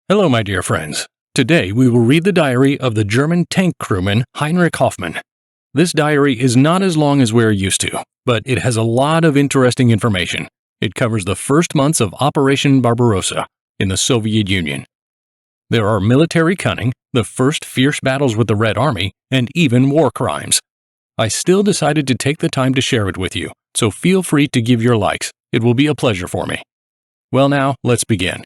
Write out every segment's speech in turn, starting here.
Hello, my dear friends. Today we will read the diary of the German tank crewman Heinrich Hoffmann. This diary is not as long as we're used to, but it has a lot of interesting information. It covers the first months of Operation Barbarossa in the Soviet Union. There are military cunning, the first fierce battles with the Red Army, and even war crimes. I still decided to take the time to share it with you, so feel free to give your likes. It will be a pleasure for me. Well now, let's begin.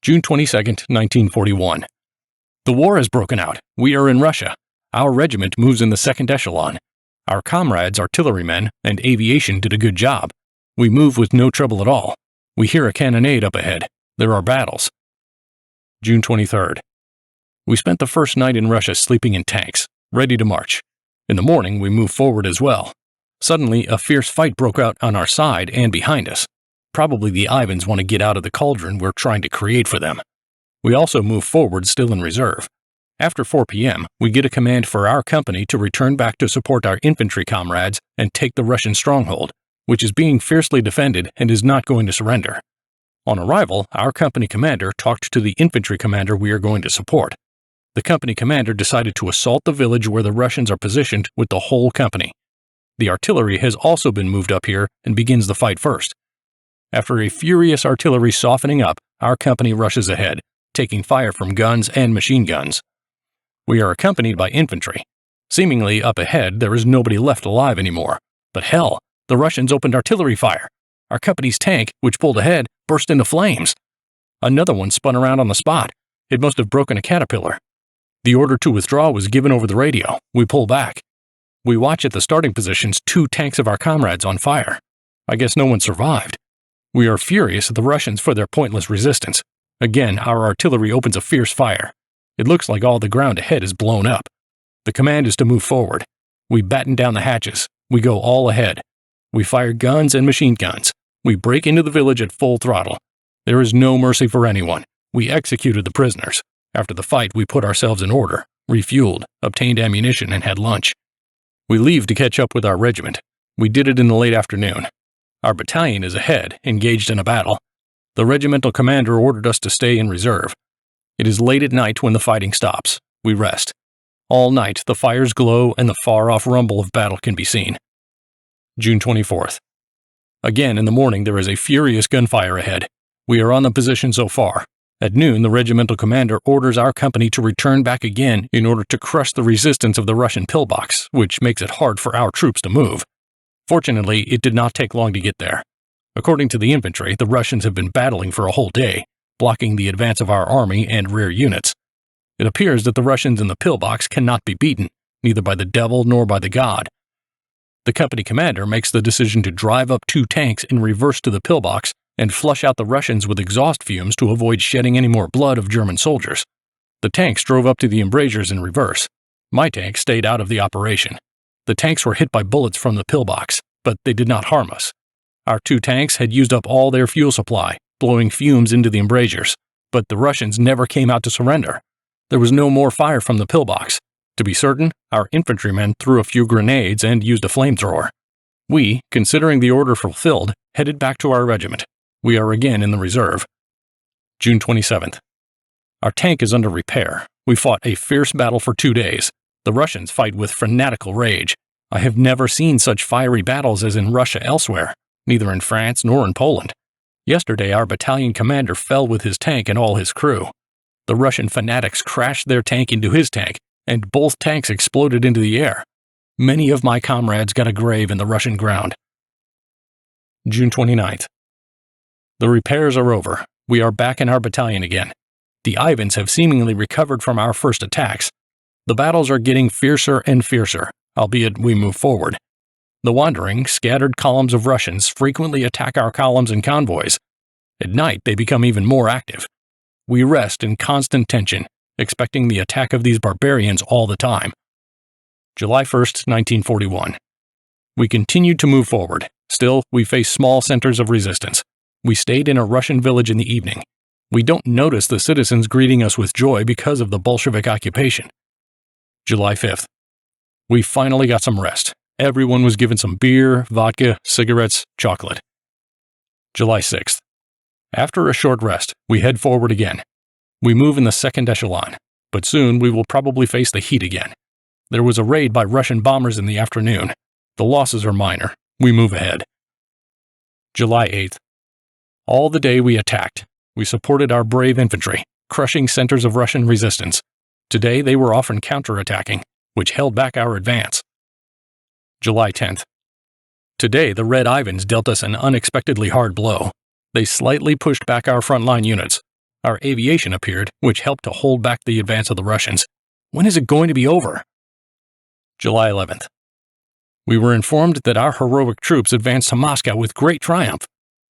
June 22, 1941. The war has broken out. We are in Russia. Our regiment moves in the second echelon. Our comrades, artillerymen, and aviation did a good job. We move with no trouble at all. We hear a cannonade up ahead. There are battles. June 23rd. We spent the first night in Russia sleeping in tanks, ready to march. In the morning, we moved forward as well. Suddenly, a fierce fight broke out on our side and behind us. Probably the Ivans want to get out of the cauldron we're trying to create for them. We also move forward still in reserve. After 4 p.m., we get a command for our company to return back to support our infantry comrades and take the Russian stronghold, which is being fiercely defended and is not going to surrender. On arrival, our company commander talked to the infantry commander we are going to support. The company commander decided to assault the village where the Russians are positioned with the whole company. The artillery has also been moved up here and begins the fight first. After a furious artillery softening up, our company rushes ahead, taking fire from guns and machine guns. We are accompanied by infantry. Seemingly up ahead, there is nobody left alive anymore. But hell, the Russians opened artillery fire. Our company's tank, which pulled ahead, burst into flames. Another one spun around on the spot. It must have broken a caterpillar. The order to withdraw was given over the radio. We pull back. We watch at the starting positions 2 tanks of our comrades on fire. I guess no one survived. We are furious at the Russians for their pointless resistance. Again, our artillery opens a fierce fire. It looks like all the ground ahead is blown up. The command is to move forward. We batten down the hatches. We go all ahead. We fire guns and machine guns. We break into the village at full throttle. There is no mercy for anyone. We executed the prisoners. After the fight, we put ourselves in order, refueled, obtained ammunition, and had lunch. We leave to catch up with our regiment. We did it in the late afternoon. Our battalion is ahead, engaged in a battle. The regimental commander ordered us to stay in reserve. It is late at night when the fighting stops. We rest. All night, the fires glow and the far-off rumble of battle can be seen. June 24th. Again, in the morning, there is a furious gunfire ahead. We are on the position so far. At noon, the regimental commander orders our company to return back again in order to crush the resistance of the Russian pillbox, which makes it hard for our troops to move. Fortunately, it did not take long to get there. According to the infantry, the Russians have been battling for a whole day, blocking the advance of our army and rear units. It appears that the Russians in the pillbox cannot be beaten, neither by the devil nor by the god. The company commander makes the decision to drive up 2 tanks in reverse to the pillbox and flush out the Russians with exhaust fumes to avoid shedding any more blood of German soldiers. The tanks drove up to the embrasures in reverse. My tank stayed out of the operation. The tanks were hit by bullets from the pillbox, but they did not harm us. Our 2 tanks had used up all their fuel supply, blowing fumes into the embrasures, but the Russians never came out to surrender. There was no more fire from the pillbox. To be certain, our infantrymen threw a few grenades and used a flamethrower. We, considering the order fulfilled, headed back to our regiment. We are again in the reserve. June 27th. Our tank is under repair. We fought a fierce battle for 2 days. The Russians fight with fanatical rage. I have never seen such fiery battles as in Russia elsewhere, neither in France nor in Poland. Yesterday, our battalion commander fell with his tank and all his crew. The Russian fanatics crashed their tank into his tank, and both tanks exploded into the air. Many of my comrades got a grave in the Russian ground. June 29th. The repairs are over. We are back in our battalion again. The Ivans have seemingly recovered from our first attacks. The battles are getting fiercer and fiercer, albeit we move forward. The wandering, scattered columns of Russians frequently attack our columns and convoys. At night, they become even more active. We rest in constant tension, expecting the attack of these barbarians all the time. July 1st, 1941. We continued to move forward. Still, we face small centers of resistance. We stayed in a Russian village in the evening. We don't notice the citizens greeting us with joy because of the Bolshevik occupation. July 5th. We finally got some rest. Everyone was given some beer, vodka, cigarettes, chocolate. July 6th. After a short rest, we head forward again. We move in the second echelon, but soon we will probably face the heat again. There was a raid by Russian bombers in the afternoon. The losses are minor. We move ahead. July 8th. All the day we attacked. We supported our brave infantry, crushing centers of Russian resistance. Today they were often counterattacking, which held back our advance. July 10th. Today the Red Ivans dealt us an unexpectedly hard blow. They slightly pushed back our frontline units. Our aviation appeared, which helped to hold back the advance of the Russians. When is it going to be over? July 11th. We were informed that our heroic troops advanced to Moscow with great triumph.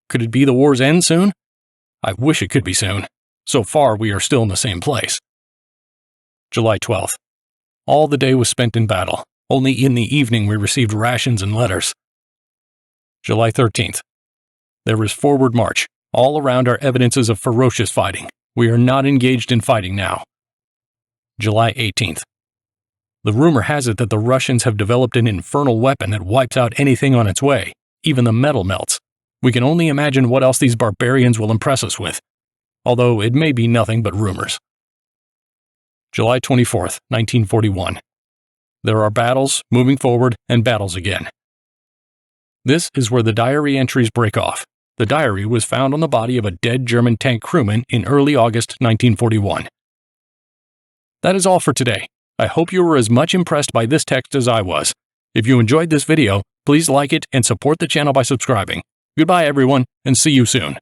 Could it be the war's end soon? I wish it could be soon. So far, we are still in the same place. July 12th. All the day was spent in battle. Only in the evening we received rations and letters. July 13th. There is forward march. All around are evidences of ferocious fighting. We are not engaged in fighting now. July 18th. The rumor has it that the Russians have developed an infernal weapon that wipes out anything on its way. Even the metal melts. We can only imagine what else these barbarians will impress us with, although it may be nothing but rumors. July 24th, 1941. There are battles, moving forward, and battles again. This is where the diary entries break off. The diary was found on the body of a dead German tank crewman in early August 1941. That is all for today. I hope you were as much impressed by this text as I was. If you enjoyed this video, please like it and support the channel by subscribing. Goodbye everyone, and see you soon.